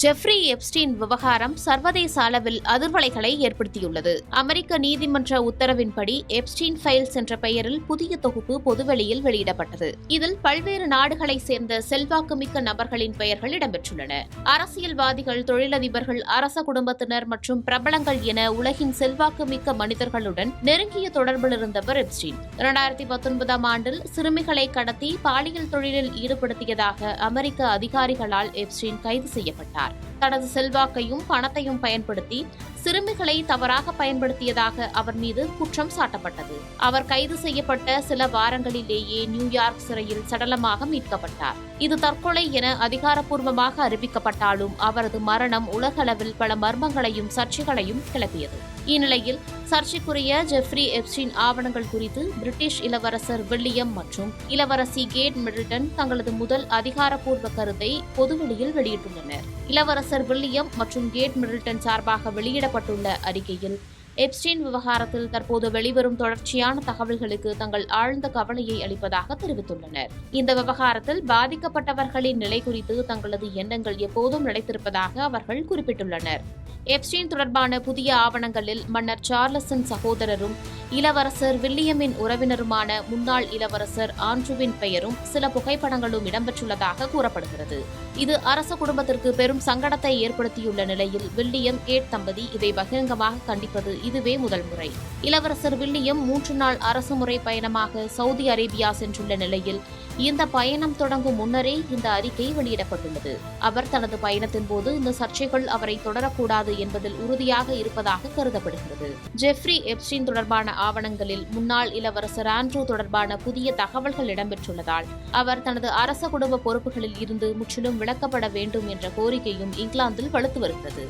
Jeffrey Epstein விவகாரம் சர்வதேச அளவில் அதிர்வலைகளை ஏற்படுத்தியுள்ளது. அமெரிக்க நீதிமன்ற உத்தரவின்படி எப்ஸ்டீன் ஃபைல்ஸ் என்ற பெயரில் புதிய தொகுப்பு பொதுவெளியில் வெளியிடப்பட்டது. இதில் பல்வேறு நாடுகளைச் சேர்ந்த செல்வாக்குமிக்க நபர்களின் பெயர்கள் இடம்பெற்றுள்ளன. அரசியல்வாதிகள், தொழிலதிபர்கள், அரச குடும்பத்தினர் மற்றும் பிரபலங்கள் என உலகின் செல்வாக்குமிக்க மனிதர்களுடன் நெருங்கிய தொடர்பில் இருந்தவர் எப்ஸ்டீன். 2019ஆம் ஆண்டில் சிறுமிகளை கடத்தி பாலியல் தொழிலில் ஈடுபடுத்தியதாக அமெரிக்க அதிகாரிகளால் எப்ஸ்டீன் கைது செய்யப்பட்டார். தனது செல்வாக்கையும் பணத்தையும் பயன்படுத்தி சிறுமிகளை தவறாக பயன்படுத்தியதாக அவர் மீது குற்றம் சாட்டப்பட்டது. அவர் கைது செய்யப்பட்ட சில வாரங்களிலேயே நியூயார்க் சிறையில் சடலமாக மீட்கப்பட்டார். இது தற்கொலை என அதிகாரப்பூர்வமாக அறிவிக்கப்பட்டாலும் அவரது மரணம் உலகளவில் பல மர்மங்களையும் சர்ச்சைகளையும் கிளப்பியது. இந்நிலையில் சர்ச்சைக்குரிய ஜெஃப்ரி எப்ஸ்டீன் ஆவணங்கள் குறித்து பிரிட்டிஷ் இளவரசர் வில்லியம் மற்றும் இளவரசி கேட் மிடில்டன் தங்களது முதல் அதிகாரப்பூர்வ கருத்தை பொதுவெளியில் வெளியிட்டுள்ளனர். இளவரசர் வில்லியம் மற்றும் கேட் மிடில்டன் சார்பாக வெளியிடப்பட்டுள்ள அறிக்கையில் எப்ஸ்டீன் விவகாரத்தில் தற்போது வெளிவரும் தொடர்ச்சியான தகவல்களுக்கு தங்கள் ஆழ்ந்த கவலையை அளிப்பதாக தெரிவித்துள்ளனர். இந்த விவகாரத்தில் பாதிக்கப்பட்டவர்களின் நிலை குறித்து தங்களது எண்ணங்கள் எப்போதும் நிலைத்திருப்பதாக அவர்கள் குறிப்பிட்டுள்ளனர். எப்ஸ்டீன் தொடர்பான புதிய ஆவணங்களில் மன்னர் சார்லஸின் சகோதரரும் இளவரசர் வில்லியமின் உறவினருமான முன்னாள் இளவரசர் ஆண்ட்ரூவின் பெயரும் சில புகைப்படங்களும் இடம்பெற்றுள்ளதாக கூறப்படுகிறது. இது அரச குடும்பத்திற்கு பெரும் சங்கடத்தை ஏற்படுத்தியுள்ள நிலையில் வில்லியம் கேட் தம்பதி இதை பகிரங்கமாக கண்டிப்பது இதுவே முதல் முறை. இளவரசர் வில்லியம் 3 நாள் அரசுமுறை பயணமாக சவுதி அரேபியா சென்றுள்ள நிலையில் இந்த பயணம் தொடங்கும் முன்னரே இந்த அறிக்கை வெளியிடப்பட்டுள்ளது. அவர் தனது பயணத்தின் போது இந்த சர்ச்சைகள் அவரை தொடரக்கூடாது என்பதில் உறுதியாக இருப்பதாக கருதப்படுகிறது. ஜெஃப்ரி எப்ஸ்டீன் தொடர்பான ஆவணங்களில் முன்னாள் இளவரசர் ஆண்ட்ரூ தொடர்பான புதிய தகவல்கள் இடம்பெற்றுள்ளதால் அவர் தனது அரச குடும்ப பொறுப்புகளில் இருந்து முற்றிலும் விலக்கப்பட வேண்டும் என்ற கோரிக்கையும் இங்கிலாந்தில் வலுத்து வருகிறது.